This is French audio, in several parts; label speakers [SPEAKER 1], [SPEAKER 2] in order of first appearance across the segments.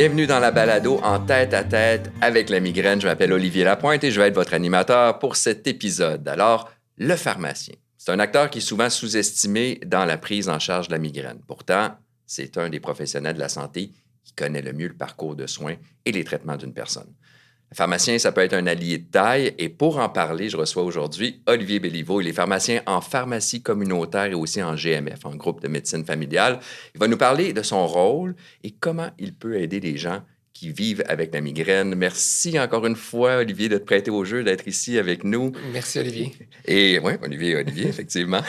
[SPEAKER 1] Bienvenue dans la balado en tête à tête avec la migraine. Je m'appelle Olivier Lapointe et je vais être votre animateur pour cet épisode. Alors, le pharmacien. C'est un acteur qui est souvent sous-estimé dans la prise en charge de la migraine. Pourtant, c'est un des professionnels de la santé qui connaît le mieux le parcours de soins et les traitements d'une personne. Le pharmacien, ça peut être un allié de taille. Et pour en parler, je reçois aujourd'hui Olivier Béliveau. Il est pharmacien en pharmacie communautaire et aussi en GMF, en groupe de médecine familiale. Il va nous parler de son rôle et comment il peut aider les gens qui vivent avec la migraine. Merci encore une fois, Olivier, de te prêter au jeu, d'être ici avec nous.
[SPEAKER 2] Merci, Olivier.
[SPEAKER 1] Et oui, Olivier, effectivement.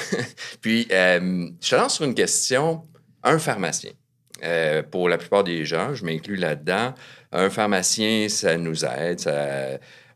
[SPEAKER 1] Puis, je te lance sur une question. Un pharmacien. Pour la plupart des gens, je m'inclus là-dedans, un pharmacien, ça nous aide.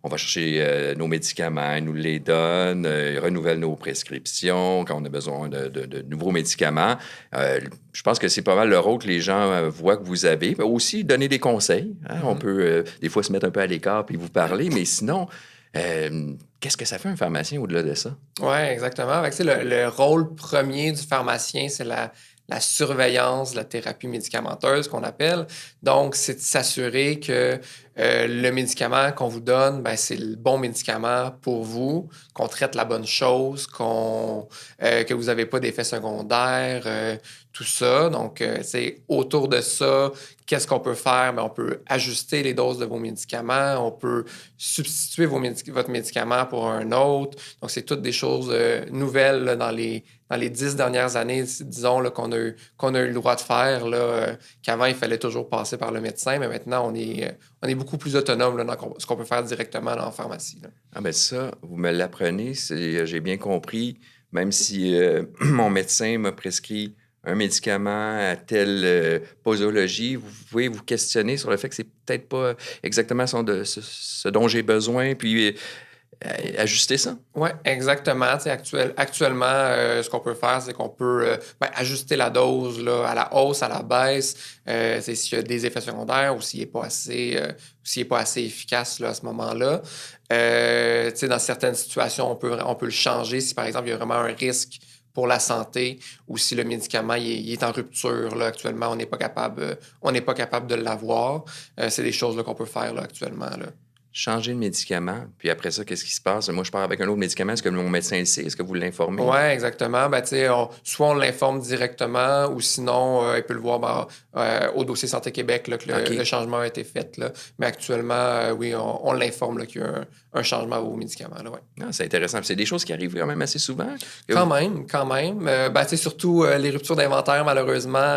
[SPEAKER 1] On va chercher nos médicaments, il nous les donne, il renouvelle nos prescriptions quand on a besoin de nouveaux médicaments. Je pense que c'est pas mal le rôle que les gens voient que vous avez. Mais aussi, donner des conseils. Hein? On peut des fois se mettre un peu à l'écart puis vous parler, mais sinon... qu'est-ce que ça fait un pharmacien au-delà de ça?
[SPEAKER 2] Oui, exactement. Le rôle premier du pharmacien, c'est la surveillance de la thérapie médicamenteuse qu'on appelle. Donc, c'est de s'assurer que le médicament qu'on vous donne, c'est le bon médicament pour vous, qu'on traite la bonne chose, que vous n'avez pas d'effets secondaires, tout ça. Donc, c'est autour de ça, qu'est-ce qu'on peut faire? On peut ajuster les doses de vos médicaments, on peut substituer votre médicament pour un autre. Donc, c'est toutes des choses nouvelles là, dans les 10 dernières années, disons, là, qu'on a eu le droit de faire, là, qu'avant, il fallait toujours passer par le médecin, mais maintenant, on est beaucoup plus autonome là, dans ce qu'on peut faire directement là, en pharmacie. Là.
[SPEAKER 1] Ah ben ça, vous me l'apprenez, j'ai bien compris, même si mon médecin m'a prescrit un médicament à telle posologie, vous pouvez vous questionner sur le fait que c'est peut-être pas exactement ce dont j'ai besoin, puis ajuster ça.
[SPEAKER 2] Oui, exactement. Actuellement, ce qu'on peut faire, c'est qu'on peut ajuster la dose là, à la hausse, à la baisse, s'il y a des effets secondaires ou s'il n'est pas assez efficace là, à ce moment-là. Dans certaines situations, on peut le changer si, par exemple, il y a vraiment un risque pour la santé ou si le médicament il est en rupture. Là, actuellement, on n'est pas capable de l'avoir. C'est des choses là, qu'on peut faire là, actuellement. Là.
[SPEAKER 1] Changer le médicament, puis après ça, qu'est-ce qui se passe? Moi, je pars avec un autre médicament. Est-ce que mon médecin le sait? Est-ce que vous l'informez?
[SPEAKER 2] Oui, exactement. Soit on l'informe directement ou sinon, il peut le voir au dossier Santé Québec là, que le changement a été fait. Là. Mais actuellement, oui, on l'informe là, qu'il y a un changement aux médicaments. Là, ouais.
[SPEAKER 1] Ah, c'est intéressant. C'est des choses qui arrivent quand même assez souvent.
[SPEAKER 2] Quand même. Surtout les ruptures d'inventaire, malheureusement,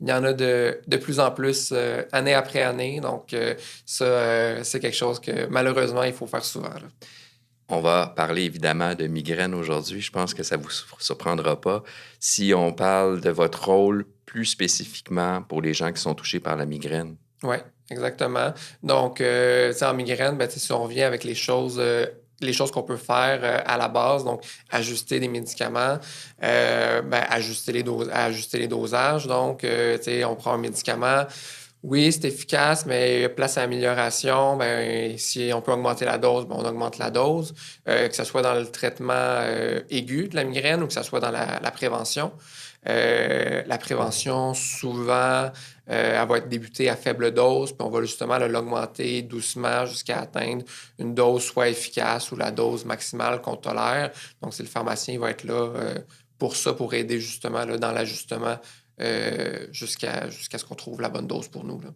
[SPEAKER 2] il y en a de plus en plus année après année. Donc, ça, c'est quelque chose que malheureusement, il faut faire souvent. Là.
[SPEAKER 1] On va parler évidemment de migraine aujourd'hui. Je pense que ça ne vous surprendra pas si on parle de votre rôle plus spécifiquement pour les gens qui sont touchés par la migraine.
[SPEAKER 2] Oui, exactement. Donc, en migraine, si on revient avec les choses qu'on peut faire à la base, donc ajuster les médicaments, ajuster les dosages. Donc, on prend un médicament. Oui, c'est efficace, mais place à amélioration. Si on peut augmenter la dose, on augmente la dose, que ce soit dans le traitement aigu de la migraine ou que ce soit dans la prévention. La prévention, souvent, elle va être débutée à faible dose, puis on va justement l'augmenter doucement jusqu'à atteindre une dose soit efficace ou la dose maximale qu'on tolère. Donc, c'est le pharmacien qui va être là pour ça, pour aider justement là, dans l'ajustement jusqu'à ce qu'on trouve la bonne dose pour nous. Là.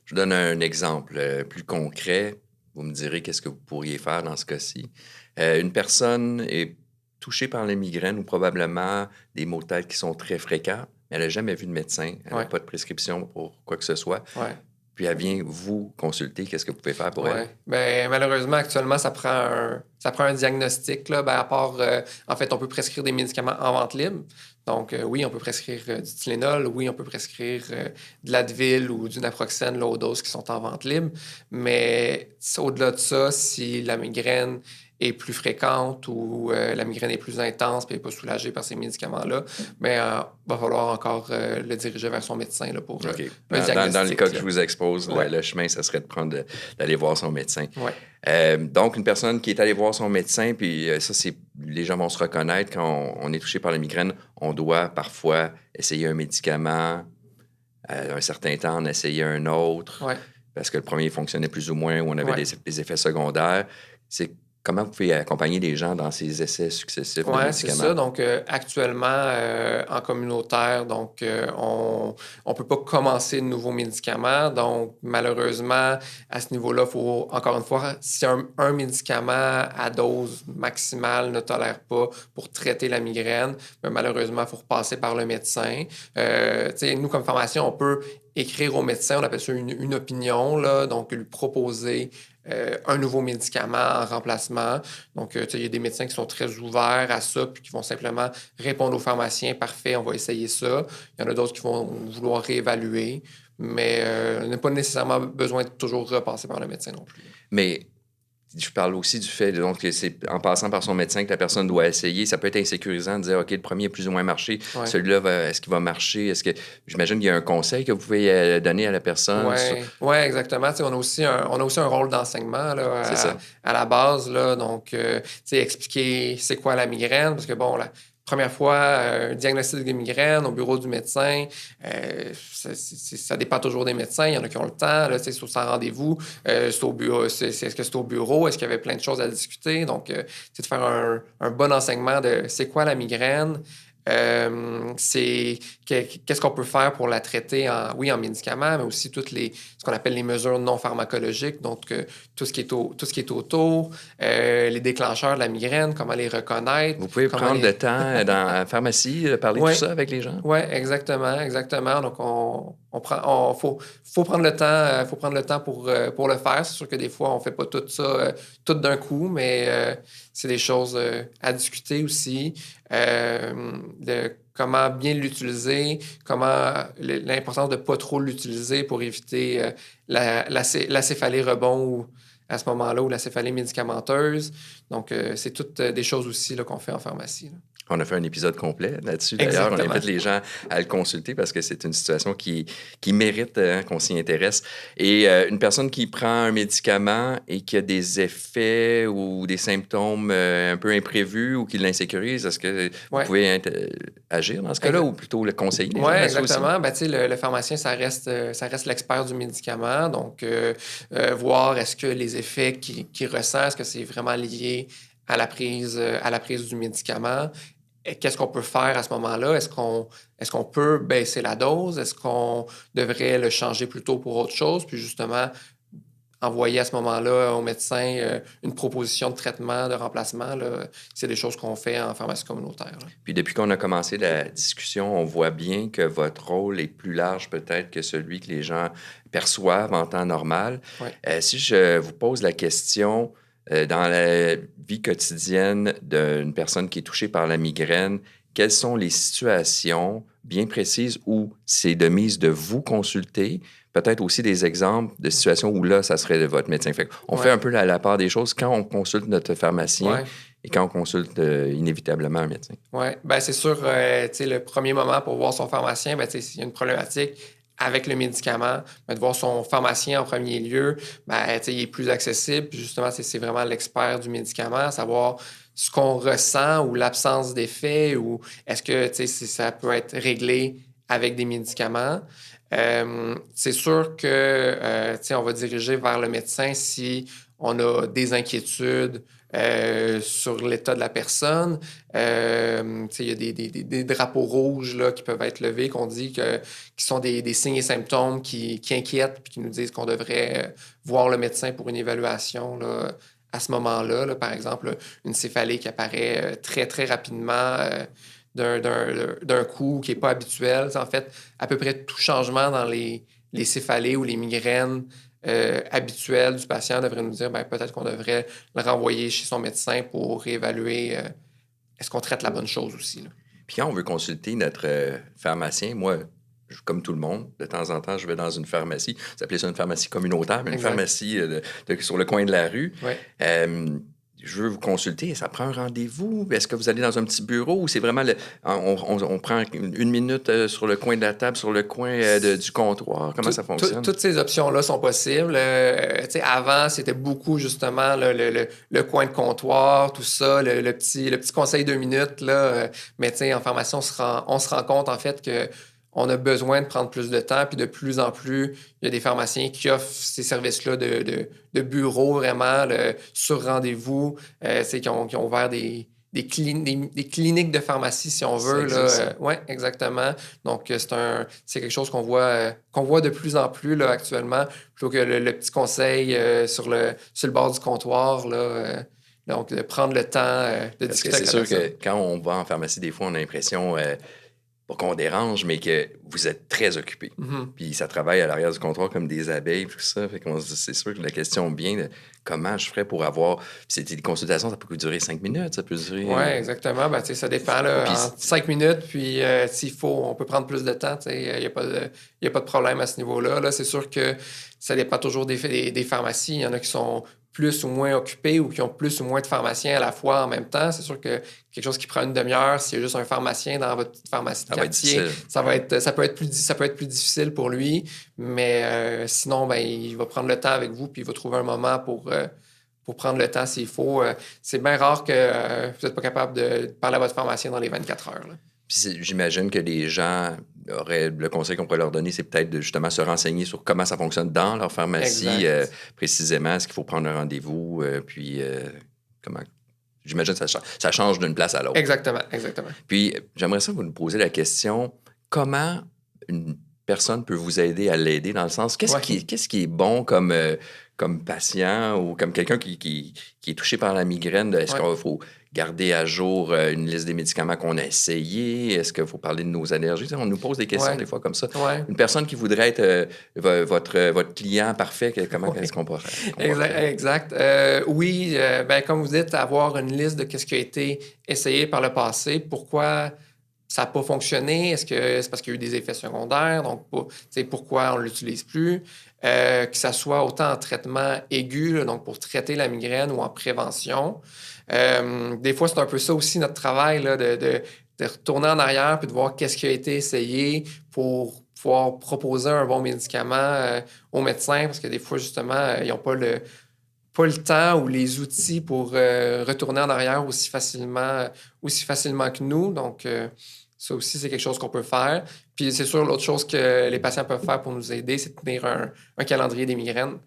[SPEAKER 1] Je vous donne un exemple plus concret. Vous me direz qu'est-ce que vous pourriez faire dans ce cas-ci. Une personne est touchée par les migraines ou probablement des maux de tête qui sont très fréquents. Elle n'a jamais vu de médecin. Elle n'a pas de prescription pour quoi que ce soit.
[SPEAKER 2] Ouais.
[SPEAKER 1] Puis elle vient vous consulter. Qu'est-ce que vous pouvez faire pour elle?
[SPEAKER 2] Malheureusement, actuellement, ça prend un diagnostic. Là. À part, en fait, on peut prescrire des médicaments en vente libre. Donc, oui, on peut prescrire du Tylenol. Oui, on peut prescrire de l'Advil ou du Naproxène là, aux doses qui sont en vente libre. Mais au-delà de ça, si la migraine est plus fréquente ou la migraine est plus intense et n'est pas soulagée par ces médicaments-là, va falloir encore le diriger vers son médecin là, pour
[SPEAKER 1] OK.
[SPEAKER 2] un diagnostic.
[SPEAKER 1] Dans le cas que je vous expose,
[SPEAKER 2] ouais.
[SPEAKER 1] le chemin, ça serait d'aller voir son médecin.
[SPEAKER 2] Ouais.
[SPEAKER 1] Donc, une personne qui est allée voir son médecin, puis les gens vont se reconnaître quand on est touché par la migraine, on doit parfois essayer un médicament un certain temps, en essayer un autre,
[SPEAKER 2] Ouais.
[SPEAKER 1] parce que le premier fonctionnait plus ou moins, ou on avait
[SPEAKER 2] Ouais.
[SPEAKER 1] des effets secondaires. C'est comment vous pouvez accompagner les gens dans ces essais successifs de
[SPEAKER 2] Ouais, c'est
[SPEAKER 1] médicaments?
[SPEAKER 2] ça. Donc, actuellement, en communautaire, donc, on ne peut pas commencer de nouveaux médicaments. Donc, malheureusement, à ce niveau-là, il faut, encore une fois, si un médicament à dose maximale ne tolère pas pour traiter la migraine, ben, malheureusement, il faut repasser par le médecin. Tu sais, nous, comme pharmacien, on peut écrire au médecin, on appelle ça une opinion, là, donc lui proposer un nouveau médicament en remplacement. Donc, tu sais, il y a des médecins qui sont très ouverts à ça, puis qui vont simplement répondre aux pharmaciens, parfait, on va essayer ça. Il y en a d'autres qui vont vouloir réévaluer, mais on n'a pas nécessairement besoin de toujours repasser par le médecin non plus.
[SPEAKER 1] Mais je parle aussi du fait donc, que c'est en passant par son médecin que la personne doit essayer. Ça peut être insécurisant de dire, OK, le premier a plus ou moins marché.
[SPEAKER 2] Ouais.
[SPEAKER 1] Celui-là, est-ce qu'il va marcher? J'imagine qu'il y a un conseil que vous pouvez donner à la personne.
[SPEAKER 2] Ouais, exactement. Tu sais, on a aussi un rôle d'enseignement là,
[SPEAKER 1] C'est ça.
[SPEAKER 2] à la base. Là, donc, tu sais, expliquer c'est quoi la migraine, parce que bon, la première fois, un diagnostic de migraine au bureau du médecin, ça dépend toujours des médecins. Il y en a qui ont le temps, là, tu sais, c'est sans rendez-vous. C'est au bureau, est-ce que c'est au bureau? Est-ce qu'il y avait plein de choses à discuter? Donc, c'est de faire un bon enseignement de c'est quoi la migraine. Qu'est-ce qu'on peut faire pour la traiter en médicaments, mais aussi ce qu'on appelle les mesures non pharmacologiques, donc tout ce qui est autour, les déclencheurs de la migraine, comment les reconnaître.
[SPEAKER 1] Vous pouvez prendre le temps dans la pharmacie, de parler de tout ça avec les gens?
[SPEAKER 2] Oui, exactement. Donc, faut prendre le temps, pour le faire. C'est sûr que des fois, on fait pas tout ça tout d'un coup, mais c'est des choses à discuter aussi. De comment bien l'utiliser, l'importance de ne pas trop l'utiliser pour éviter la céphalée rebond ou à ce moment-là ou la céphalée médicamenteuse. Donc, c'est toutes des choses aussi là, qu'on fait en pharmacie. Là.
[SPEAKER 1] On a fait un épisode complet là-dessus. D'ailleurs, on invite les gens à le consulter parce que c'est une situation qui mérite qu'on s'y intéresse. Et une personne qui prend un médicament et qui a des effets ou des symptômes un peu imprévus ou qui l'insécurise, est-ce que vous pouvez agir dans ce cas-là ou plutôt le conseiller?
[SPEAKER 2] Oui, exactement. Ben, le pharmacien, ça reste l'expert du médicament. Donc, voir est-ce que les effets qu'il ressent, est-ce que c'est vraiment lié à la prise du médicament? Qu'est-ce qu'on peut faire à ce moment-là? Est-ce qu'on peut baisser la dose? Est-ce qu'on devrait le changer plutôt pour autre chose? Puis justement, envoyer à ce moment-là au médecin une proposition de traitement, de remplacement. Là, c'est des choses qu'on fait en pharmacie communautaire. Là.
[SPEAKER 1] Puis depuis qu'on a commencé la discussion, on voit bien que votre rôle est plus large peut-être que celui que les gens perçoivent en temps normal.
[SPEAKER 2] Ouais.
[SPEAKER 1] Si je vous pose la question... dans la vie quotidienne d'une personne qui est touchée par la migraine, quelles sont les situations bien précises où c'est de mise de vous consulter? Peut-être aussi des exemples de situations où là, ça serait de votre médecin. On fait un peu la part des choses quand on consulte notre pharmacien et quand on consulte inévitablement un médecin. Oui,
[SPEAKER 2] bien c'est sûr, le premier moment pour voir son pharmacien, s'il y a une problématique, avec le médicament, de voir son pharmacien en premier lieu, il est plus accessible. Puis justement, c'est vraiment l'expert du médicament, à savoir ce qu'on ressent ou l'absence d'effet ou est-ce que ça peut être réglé avec des médicaments. C'est sûr que on va diriger vers le médecin si on a des inquiétudes sur l'état de la personne. Il y a des drapeaux rouges là, qui peuvent être levés, qui sont des signes et symptômes qui inquiètent puis qui nous disent qu'on devrait voir le médecin pour une évaluation là, à ce moment-là. Là, par exemple, une céphalée qui apparaît très, très rapidement d'un coup qui n'est pas habituel. En fait, à peu près tout changement dans les céphalées ou les migraines habituelles du patient devrait nous dire peut-être qu'on devrait le renvoyer chez son médecin pour réévaluer est-ce qu'on traite la bonne chose aussi. Là.
[SPEAKER 1] Puis quand on veut consulter notre pharmacien, moi, comme tout le monde, de temps en temps, je vais dans une pharmacie. Vous appelez ça une pharmacie communautaire, mais une pharmacie sur le coin de la rue.
[SPEAKER 2] Ouais.
[SPEAKER 1] Je veux vous consulter. Ça prend un rendez-vous? Est-ce que vous allez dans un petit bureau ou c'est vraiment... on prend une minute sur le coin de la table, sur le coin du comptoir? Comment ça fonctionne?
[SPEAKER 2] Toutes ces options-là sont possibles. Avant, c'était beaucoup, justement, le coin de comptoir, tout ça, le petit conseil 2 minutes. Là, mais en pharmacie, on se rend compte, en fait, que on a besoin de prendre plus de temps. Puis de plus en plus, il y a des pharmaciens qui offrent ces services-là de bureau, vraiment, sur rendez-vous, qui ont ouvert des cliniques de pharmacie, si on veut. Oui, exactement. Donc, c'est quelque chose qu'on voit de plus en plus là, actuellement, plutôt que le petit conseil sur le bord du comptoir. Donc, de prendre le temps de discuter avec la personne.
[SPEAKER 1] C'est sûr que quand on va en pharmacie, des fois, on a l'impression, pas qu'on dérange, mais que vous êtes très occupé. Puis ça travaille à l'arrière du comptoir comme des abeilles, tout ça. Fait qu'on se dit, c'est sûr que la question vient de comment je ferais pour avoir... Puis des consultations, ça peut durer 5 minutes, ça peut durer...
[SPEAKER 2] Oui, exactement. Ben, ça dépend. Là, puis, en 5 minutes, puis s'il faut, on peut prendre plus de temps. Il n'y a pas de problème à ce niveau-là. Là, c'est sûr que ça dépend toujours des pharmacies. Il y en a qui sont plus ou moins occupés ou qui ont plus ou moins de pharmaciens à la fois en même temps. C'est sûr que quelque chose qui prend une demi-heure, s'il y a juste un pharmacien dans votre petite pharmacie de quartier, ça peut être plus difficile pour lui. Mais sinon, ben, il va prendre le temps avec vous puis il va trouver un moment pour prendre le temps s'il faut. C'est bien rare que vous n'êtes pas capable de parler à votre pharmacien dans les 24 heures. Là.
[SPEAKER 1] Puis j'imagine que les gens auraient... Le conseil qu'on pourrait leur donner, c'est peut-être de justement se renseigner sur comment ça fonctionne dans leur pharmacie, précisément. Est-ce qu'il faut prendre un rendez-vous? Puis comment... J'imagine que ça change d'une place à l'autre.
[SPEAKER 2] Exactement.
[SPEAKER 1] Puis j'aimerais ça vous nous poser la question, comment une personne peut vous aider à l'aider, dans le sens, qu'est-ce qui est bon comme patient ou comme quelqu'un qui est touché par la migraine? Est-ce qu'il faut garder à jour une liste des médicaments qu'on a essayés? Est-ce qu'il faut parler de nos allergies? On nous pose des questions des fois comme ça. Une personne qui voudrait être votre client parfait, comment est-ce qu'on peut faire?
[SPEAKER 2] Exact. Oui, comme vous dites, avoir une liste de ce qui a été essayé par le passé. Pourquoi ça n'a pas fonctionné? Est-ce que c'est parce qu'il y a eu des effets secondaires? Donc, pourquoi on ne l'utilise plus? Que ça soit autant en traitement aigu, là, donc pour traiter la migraine ou en prévention. Des fois, c'est un peu ça aussi notre travail, là, de retourner en arrière puis de voir qu'est-ce qui a été essayé pour pouvoir proposer un bon médicament aux médecins, parce que des fois, justement, ils n'ont pas le temps ou les outils pour retourner en arrière aussi facilement que nous. Donc, ça aussi, c'est quelque chose qu'on peut faire. Puis, c'est sûr, l'autre chose que les patients peuvent faire pour nous aider, c'est de tenir un calendrier des migraines.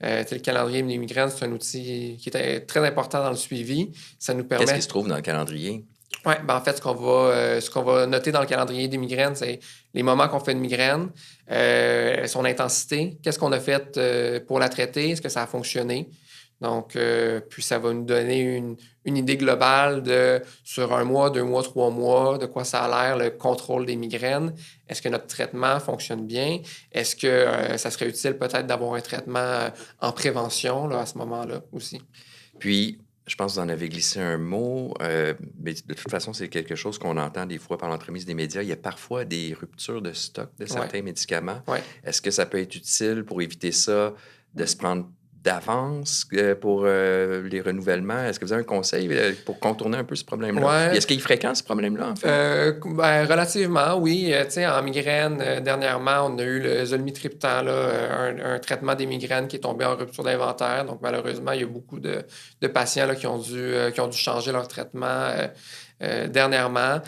[SPEAKER 2] Le calendrier des migraines, c'est un outil qui est très important dans le suivi. Ça nous permet...
[SPEAKER 1] Qu'est-ce qui se trouve dans le calendrier?
[SPEAKER 2] Oui, en fait, ce qu'on va noter dans le calendrier des migraines, c'est les moments qu'on fait une migraine, son intensité, qu'est-ce qu'on a fait pour la traiter, est-ce que ça a fonctionné? Donc, puis ça va nous donner une idée globale sur 1 mois, 2 mois, 3 mois, de quoi ça a l'air, le contrôle des migraines. Est-ce que notre traitement fonctionne bien? Est-ce que ça serait utile peut-être d'avoir un traitement en prévention là, à ce moment-là aussi?
[SPEAKER 1] Puis, je pense que vous en avez glissé un mot, mais de toute façon, c'est quelque chose qu'on entend des fois par l'entremise des médias. Il y a parfois des ruptures de stock de certains médicaments. Est-ce que ça peut être utile pour éviter ça, de se prendre d'avance pour les renouvellements? Est-ce que vous avez un conseil pour contourner un peu ce problème-là? Est-ce qu'il est fréquent, ce problème-là, en fait?
[SPEAKER 2] Relativement, oui. En migraine, dernièrement, on a eu le zolmitriptan, un traitement des migraines qui est tombé en rupture d'inventaire. Donc, malheureusement, il y a beaucoup de patients là, qui ont dû changer leur traitement dernièrement.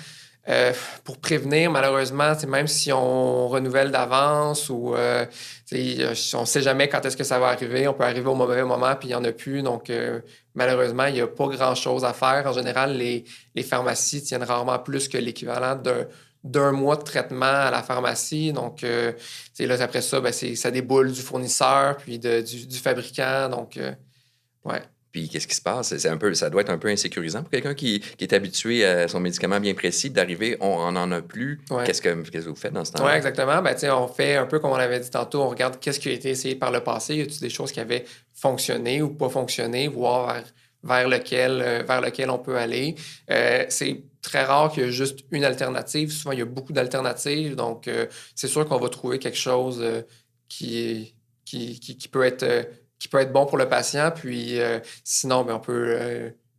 [SPEAKER 2] Pour prévenir, malheureusement, même si on renouvelle d'avance ou on ne sait jamais quand est-ce que ça va arriver, on peut arriver au mauvais moment puis il n'y en a plus. Donc, malheureusement, il n'y a pas grand-chose à faire. En général, les pharmacies tiennent rarement plus que l'équivalent d'un mois de traitement à la pharmacie. Donc, là, après ça, ça déboule du fournisseur puis du fabricant. Donc,
[SPEAKER 1] Puis qu'est-ce qui se passe? Ça doit être un peu insécurisant pour quelqu'un qui est habitué à son médicament bien précis, d'arriver, on n'en a plus. Qu'est-ce que vous faites dans ce temps-là?
[SPEAKER 2] Oui, exactement. On fait un peu comme on l'avait dit tantôt, on regarde qu'est-ce qui a été essayé par le passé. Y a-t-il des choses qui avaient fonctionné ou pas fonctionné, voir vers lequel on peut aller. C'est très rare qu'il y ait juste une alternative. Souvent, il y a beaucoup d'alternatives. Donc, c'est sûr qu'on va trouver quelque chose qui peut être bon pour le patient, puis sinon,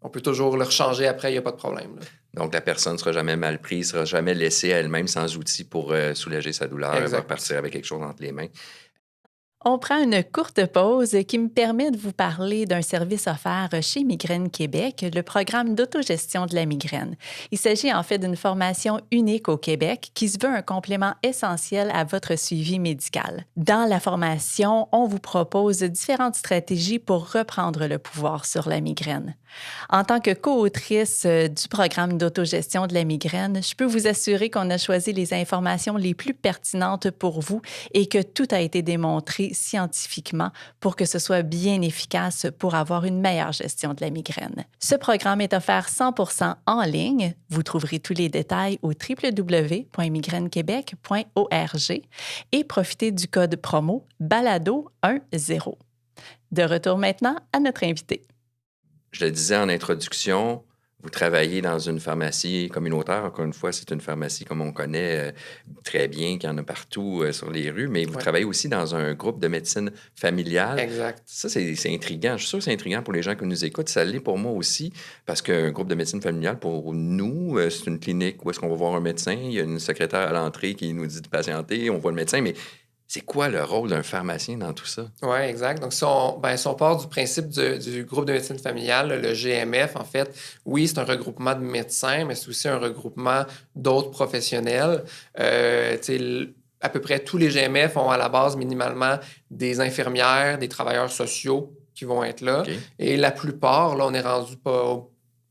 [SPEAKER 2] on peut toujours le rechanger après, il n'y a pas de problème. Là.
[SPEAKER 1] Donc, la personne ne sera jamais mal prise, ne sera jamais laissée à elle-même sans outils pour soulager sa douleur. Elle va repartir avec quelque chose entre les mains.
[SPEAKER 3] On prend une courte pause qui me permet de vous parler d'un service offert chez Migraine Québec, le programme d'autogestion de la migraine. Il s'agit en fait d'une formation unique au Québec qui se veut un complément essentiel à votre suivi médical. Dans la formation, on vous propose différentes stratégies pour reprendre le pouvoir sur la migraine. En tant que co-autrice du programme d'autogestion de la migraine, je peux vous assurer qu'on a choisi les informations les plus pertinentes pour vous et que tout a été démontré scientifiquement pour que ce soit bien efficace pour avoir une meilleure gestion de la migraine. Ce programme est offert 100% en ligne. Vous trouverez tous les détails au www.migrainequebec.org et profitez du code promo BALADO10. De retour maintenant à notre invité.
[SPEAKER 1] Je le disais en introduction, vous travaillez dans une pharmacie communautaire. Encore une fois, c'est une pharmacie comme on connaît très bien, qu'il y en a partout sur les rues, mais vous travaillez aussi dans un groupe de médecine familiale.
[SPEAKER 2] Exact.
[SPEAKER 1] Ça, c'est intriguant. Je suis sûr que c'est intriguant pour les gens qui nous écoutent. Ça l'est pour moi aussi, parce qu'un groupe de médecine familiale, pour nous, c'est une clinique où est-ce qu'on va voir un médecin. Il y a une secrétaire à l'entrée qui nous dit de patienter, on voit le médecin, mais c'est quoi le rôle d'un pharmacien dans tout ça?
[SPEAKER 2] Oui, exact. Donc, si on part du principe du groupe de médecine familiale, le GMF, en fait, oui, c'est un regroupement de médecins, mais c'est aussi un regroupement d'autres professionnels. À peu près tous les GMF ont à la base minimalement des infirmières, des travailleurs sociaux qui vont être là.
[SPEAKER 1] Okay.
[SPEAKER 2] Et la plupart, là, on est rendu pas...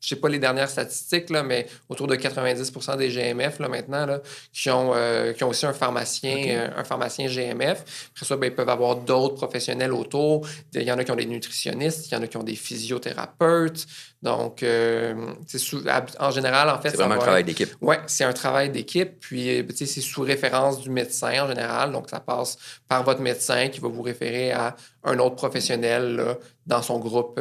[SPEAKER 2] Je sais pas les dernières statistiques, là, mais autour de 90% des GMF là, maintenant là, qui ont aussi un pharmacien GMF. Après ça, ben, ils peuvent avoir d'autres professionnels autour. Il y en a qui ont des nutritionnistes, il y en a qui ont des physiothérapeutes. Donc, en général, en fait...
[SPEAKER 1] C'est vraiment un travail d'équipe.
[SPEAKER 2] Oui, c'est un travail d'équipe. Puis, c'est sous référence du médecin en général. Donc, ça passe par votre médecin qui va vous référer à un autre professionnel là, dans son groupe...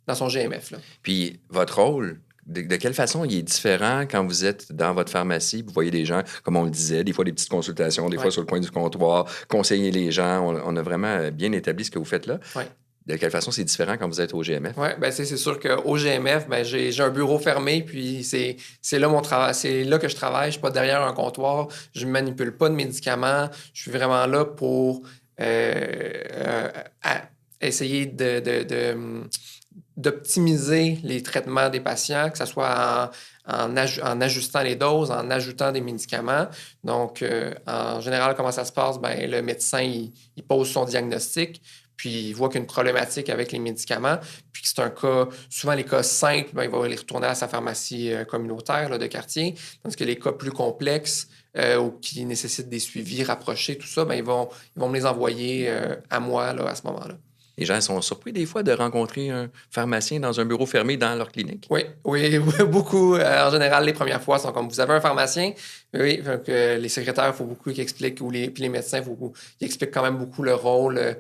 [SPEAKER 2] dans son GMF. Là.
[SPEAKER 1] Puis, votre rôle, de quelle façon il est différent quand vous êtes dans votre pharmacie, vous voyez des gens, comme on le disait, des fois des petites consultations, des fois sur le coin du comptoir, conseiller les gens. On a vraiment bien établi ce que vous faites là.
[SPEAKER 2] Oui.
[SPEAKER 1] De quelle façon c'est différent quand vous êtes au GMF?
[SPEAKER 2] Oui, bien, c'est sûr qu'au GMF, ben, j'ai un bureau fermé, puis c'est là mon travail. C'est là que je travaille. Je ne suis pas derrière un comptoir. Je ne manipule pas de médicaments. Je suis vraiment là pour essayer d'optimiser les traitements des patients, que ce soit en ajustant les doses, en ajoutant des médicaments. Donc, en général, comment ça se passe? Bien, le médecin, il pose son diagnostic, puis il voit qu'il y a une problématique avec les médicaments, puis que c'est un cas, souvent les cas simples, bien, il va les retourner à sa pharmacie communautaire là, de quartier, tandis que les cas plus complexes ou qui nécessitent des suivis rapprochés, tout ça, bien, ils vont me les envoyer à moi là, à ce moment-là.
[SPEAKER 1] Les gens sont surpris des fois de rencontrer un pharmacien dans un bureau fermé dans leur clinique.
[SPEAKER 2] Oui, beaucoup. En général, les premières fois sont comme, vous avez un pharmacien? Oui, donc, les secrétaires, il faut beaucoup qu'ils expliquent, puis les médecins, il faut qu'ils expliquent quand même beaucoup le rôle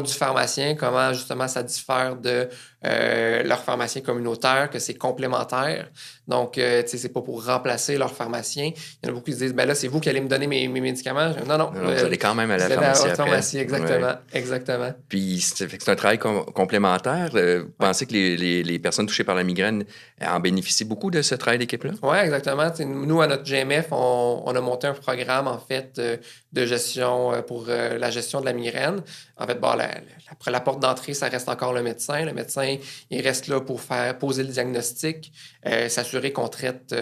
[SPEAKER 2] du pharmacien, comment justement ça diffère de leur pharmacien communautaire, que c'est complémentaire. Donc, c'est pas pour remplacer leur pharmacien. Il y en a beaucoup qui se disent, ben là, c'est vous qui allez me donner mes médicaments. Non,
[SPEAKER 1] vous allez quand même à la pharmacie après.
[SPEAKER 2] Exactement.
[SPEAKER 1] Puis, c'est un travail complémentaire. Vous pensez que les personnes touchées par la migraine en bénéficient beaucoup de ce travail d'équipe-là?
[SPEAKER 2] Oui, exactement. Nous, à notre GMF, on a monté un programme, en fait, de gestion pour la gestion de la migraine. En fait, la porte d'entrée, ça reste encore le médecin. Le médecin, il reste là pour poser le diagnostic, s'assurer qu'on traite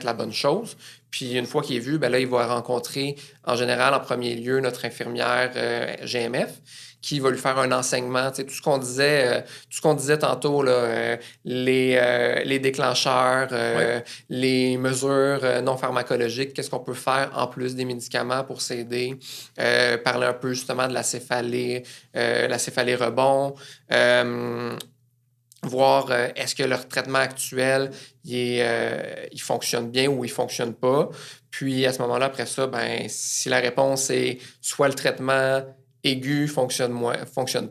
[SPEAKER 2] la bonne chose. Puis, une fois qu'il est vu, ben là, il va rencontrer, en général, en premier lieu, notre infirmière GMF, qui va lui faire un enseignement. Tout ce qu'on disait tantôt, là, les déclencheurs, les mesures non pharmacologiques, qu'est-ce qu'on peut faire en plus des médicaments pour s'aider, parler un peu justement de la céphalée rebond, voir est-ce que leur traitement actuel il fonctionne bien ou il ne fonctionne pas. Puis à ce moment-là, après ça, ben, si la réponse est soit le traitement aigu fonctionne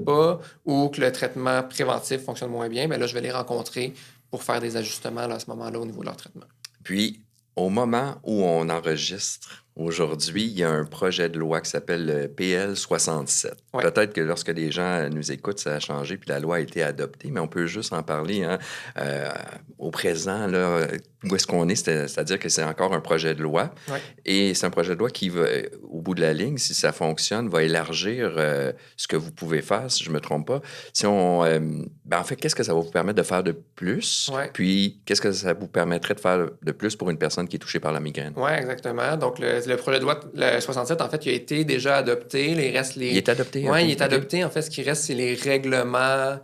[SPEAKER 2] pas ou que le traitement préventif fonctionne moins bien, bien là, je vais les rencontrer pour faire des ajustements là, à ce moment-là au niveau de leur traitement.
[SPEAKER 1] Puis, au moment où on enregistre Aujourd'hui, il y a un projet de loi qui s'appelle le PL 67.
[SPEAKER 2] Ouais.
[SPEAKER 1] Peut-être que lorsque les gens nous écoutent, ça a changé, puis la loi a été adoptée, mais on peut juste en parler hein, au présent, là, où est-ce qu'on est, c'est-à-dire que c'est encore un projet de loi.
[SPEAKER 2] Ouais.
[SPEAKER 1] Et c'est un projet de loi qui, va, au bout de la ligne, si ça fonctionne, va élargir ce que vous pouvez faire, si je ne me trompe pas. Si on, en fait, qu'est-ce que ça va vous permettre de faire de plus?
[SPEAKER 2] Ouais.
[SPEAKER 1] Puis, qu'est-ce que ça vous permettrait de faire de plus pour une personne qui est touchée par la migraine?
[SPEAKER 2] Oui, exactement. Donc, le projet de loi, le 67, en fait, il a été déjà adopté. Il est
[SPEAKER 1] adopté?
[SPEAKER 2] Oui,
[SPEAKER 1] okay.
[SPEAKER 2] il est adopté. En fait, ce qui reste, c'est les règlements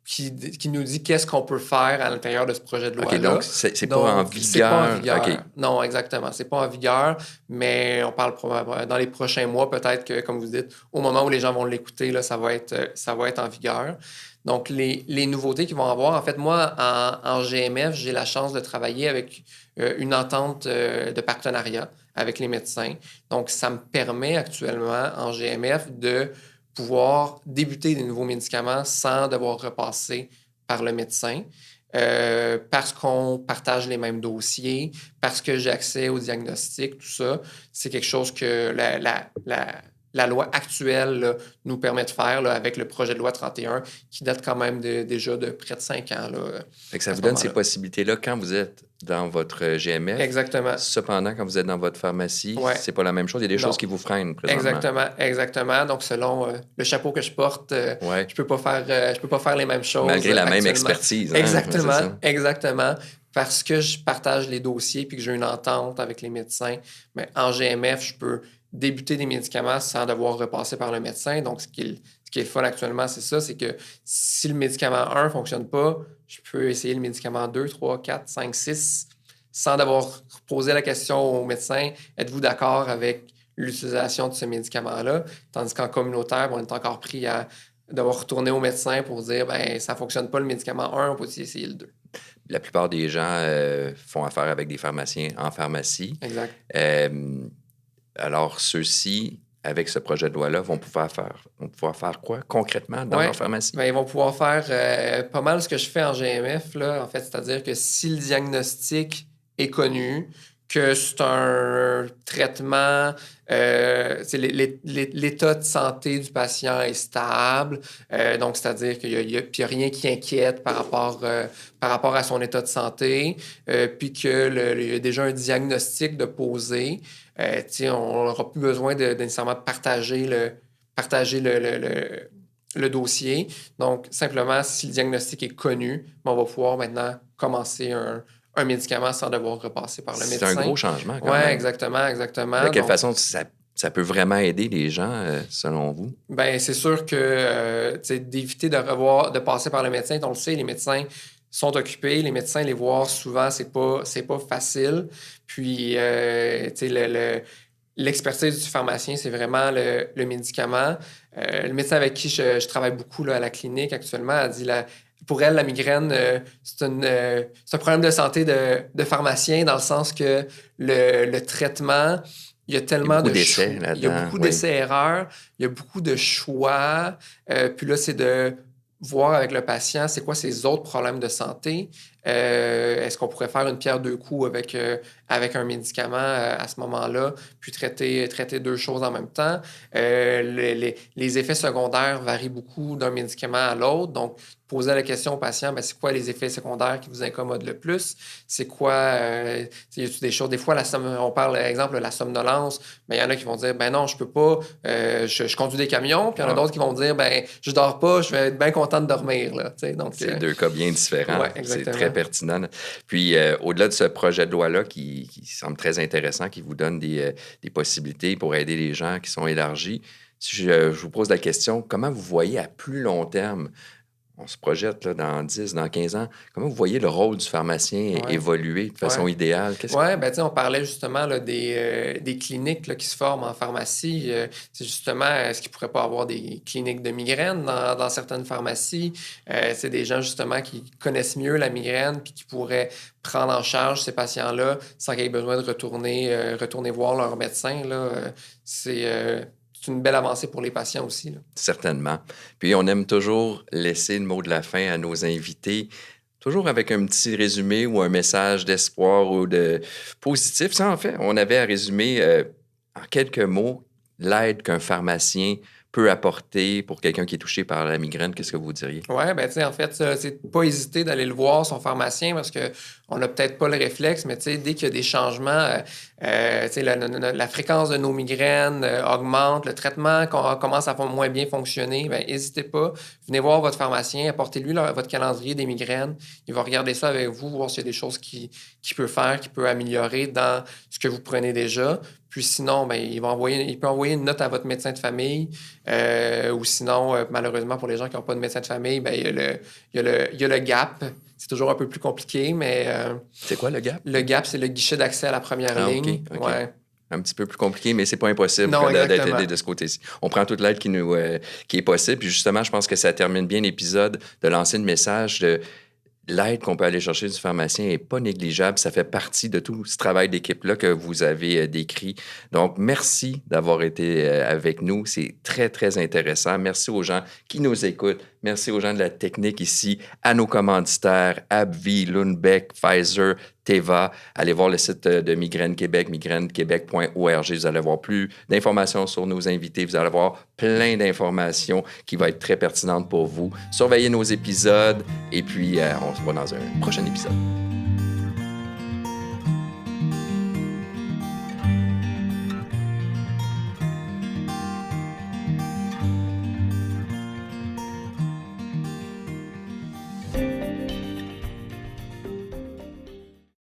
[SPEAKER 2] qui nous dit qu'est-ce qu'on peut faire à l'intérieur de ce projet de loi-là.
[SPEAKER 1] OK, donc c'est pas en vigueur.
[SPEAKER 2] C'est pas en vigueur.
[SPEAKER 1] Okay.
[SPEAKER 2] Non, exactement. C'est pas en vigueur, mais on parle probablement dans les prochains mois, peut-être que, comme vous dites, au moment où les gens vont l'écouter, là, ça va être en vigueur. Donc, les nouveautés qu'ils vont avoir, en fait, moi, en GMF, j'ai la chance de travailler avec une entente de partenariat avec les médecins. Donc, ça me permet actuellement, en GMF, de pouvoir débuter des nouveaux médicaments sans devoir repasser par le médecin. Parce qu'on partage les mêmes dossiers, parce que j'ai accès au diagnostic, tout ça, c'est quelque chose que la loi actuelle là, nous permet de faire là, avec le projet de loi 31 qui date quand même déjà de près de 5 ans. Là,
[SPEAKER 1] fait que ça vous donne ces possibilités-là quand vous êtes dans votre GMF.
[SPEAKER 2] Exactement.
[SPEAKER 1] Cependant, quand vous êtes dans votre pharmacie, c'est pas la même chose. Il y a des choses qui vous freinent présentement.
[SPEAKER 2] Exactement. Donc, selon le chapeau que je porte, je peux pas faire les mêmes choses.
[SPEAKER 1] Malgré la même expertise. Hein?
[SPEAKER 2] Exactement. Parce que je partage les dossiers puis que j'ai une entente avec les médecins, mais en GMF, je peux débuter des médicaments sans devoir repasser par le médecin. Donc, ce qui est le fun actuellement, c'est ça, c'est que si le médicament 1 ne fonctionne pas, je peux essayer le médicament 2, 3, 4, 5, 6, sans devoir poser la question au médecin, êtes-vous d'accord avec l'utilisation de ce médicament-là? Tandis qu'en communautaire, on est encore pris à devoir retourner au médecin pour dire, ça ne fonctionne pas le médicament 1, on peut aussi essayer le 2.
[SPEAKER 1] La plupart des gens font affaire avec des pharmaciens en pharmacie.
[SPEAKER 2] Exact.
[SPEAKER 1] Alors, ceux-ci, avec ce projet de loi-là, vont pouvoir faire quoi concrètement dans leur pharmacie?
[SPEAKER 2] Ils vont pouvoir faire pas mal ce que je fais en GMF, là, en fait, c'est-à-dire que si le diagnostic est connu, que c'est un traitement, l'état de santé du patient est stable, donc c'est-à-dire qu'il n'y a rien qui inquiète par rapport à son état de santé, puis qu'il y a déjà un diagnostic de poser. On n'aura plus besoin de nécessairement partager le dossier. Donc, simplement, si le diagnostic est connu, on va pouvoir maintenant commencer un médicament sans devoir repasser par le médecin.
[SPEAKER 1] C'est un gros changement quand même.
[SPEAKER 2] Oui, exactement.
[SPEAKER 1] De quelle façon ça peut vraiment aider les gens, selon vous?
[SPEAKER 2] Bien, c'est sûr que d'éviter de passer par le médecin, on le sait, les médecins sont occupés, les médecins, les voir souvent, c'est pas facile. Puis, l'expertise du pharmacien, c'est vraiment le médicament. Le médecin avec qui je travaille beaucoup là, à la clinique actuellement a dit pour elle, la migraine, c'est un problème de santé de pharmacien dans le sens que le traitement, il y a tellement de choix. Il y a beaucoup d'essais-erreurs, il y a beaucoup de choix. Puis là, c'est de voir avec le patient, c'est quoi ses autres problèmes de santé. Est-ce qu'on pourrait faire une pierre deux coups avec un médicament à ce moment-là, puis traiter deux choses en même temps? Les effets secondaires varient beaucoup d'un médicament à l'autre. Donc, poser la question au patient, c'est quoi les effets secondaires qui vous incommodent le plus? C'est quoi... y a-t-il des choses... Des fois, on parle, par exemple, de la somnolence. Il y en a qui vont dire, non, je peux pas. Je conduis des camions. Puis il y en a d'autres qui vont dire, je dors pas, je vais être bien content de dormir. Là, donc,
[SPEAKER 1] c'est deux cas bien différents.
[SPEAKER 2] Ouais,
[SPEAKER 1] c'est très pertinent. Puis, au-delà de ce projet de loi-là qui semble très intéressant, qui vous donne des possibilités pour aider les gens qui sont élargies, si je vous pose la question, comment vous voyez à plus long terme, on se projette là, dans 10, dans 15 ans, comment vous voyez le rôle du pharmacien évoluer de façon idéale?
[SPEAKER 2] On parlait justement là, des cliniques là, qui se forment en pharmacie. C'est justement, est-ce qu'il ne pourrait pas avoir des cliniques de migraine dans certaines pharmacies? C'est des gens justement qui connaissent mieux la migraine puis qui pourraient prendre en charge ces patients-là sans qu'ils aient besoin de retourner voir leur médecin. Là. C'est une belle avancée pour les patients aussi. Là.
[SPEAKER 1] Certainement. Puis, on aime toujours laisser le mot de la fin à nos invités, toujours avec un petit résumé ou un message d'espoir ou de positif. Ça, en fait, on avait à résumer en quelques mots, l'aide qu'un pharmacien peut apporter pour quelqu'un qui est touché par la migraine, qu'est-ce que vous diriez?
[SPEAKER 2] Oui, ben tu sais, en fait, c'est pas hésiter d'aller le voir, son pharmacien, parce qu'on n'a peut-être pas le réflexe, mais tu sais, dès qu'il y a des changements, tu sais, la fréquence de nos migraines augmente, le traitement commence à moins bien fonctionner, ben n'hésitez pas, venez voir votre pharmacien, apportez-lui votre calendrier des migraines, il va regarder ça avec vous, voir s'il y a des choses qu'il peut faire, qu'il peut améliorer dans ce que vous prenez déjà. Puis sinon, ben, il peut envoyer une note à votre médecin de famille. Ou sinon, malheureusement, pour les gens qui n'ont pas de médecin de famille, ben, il y a le GAP. C'est toujours un peu plus compliqué, mais...
[SPEAKER 1] c'est quoi le GAP?
[SPEAKER 2] Le GAP, c'est le guichet d'accès à la première ligne.
[SPEAKER 1] OK.
[SPEAKER 2] Ouais.
[SPEAKER 1] Un petit peu plus compliqué, mais c'est pas impossible d'être aidé de ce côté-ci. On prend toute l'aide qui est possible. Puis justement, je pense que ça termine bien l'épisode de lancer le message de l'aide qu'on peut aller chercher du pharmacien n'est pas négligeable. Ça fait partie de tout ce travail d'équipe-là que vous avez décrit. Donc, merci d'avoir été avec nous. C'est très, très intéressant. Merci aux gens qui nous écoutent. Merci aux gens de la technique ici, à nos commanditaires, AbbVie, Lundbeck, Pfizer, Teva. Allez voir le site de Migraine Québec, migrainequebec.org. Vous allez avoir plus d'informations sur nos invités. Vous allez avoir plein d'informations qui vont être très pertinentes pour vous. Surveillez nos épisodes et puis on se voit dans un prochain épisode.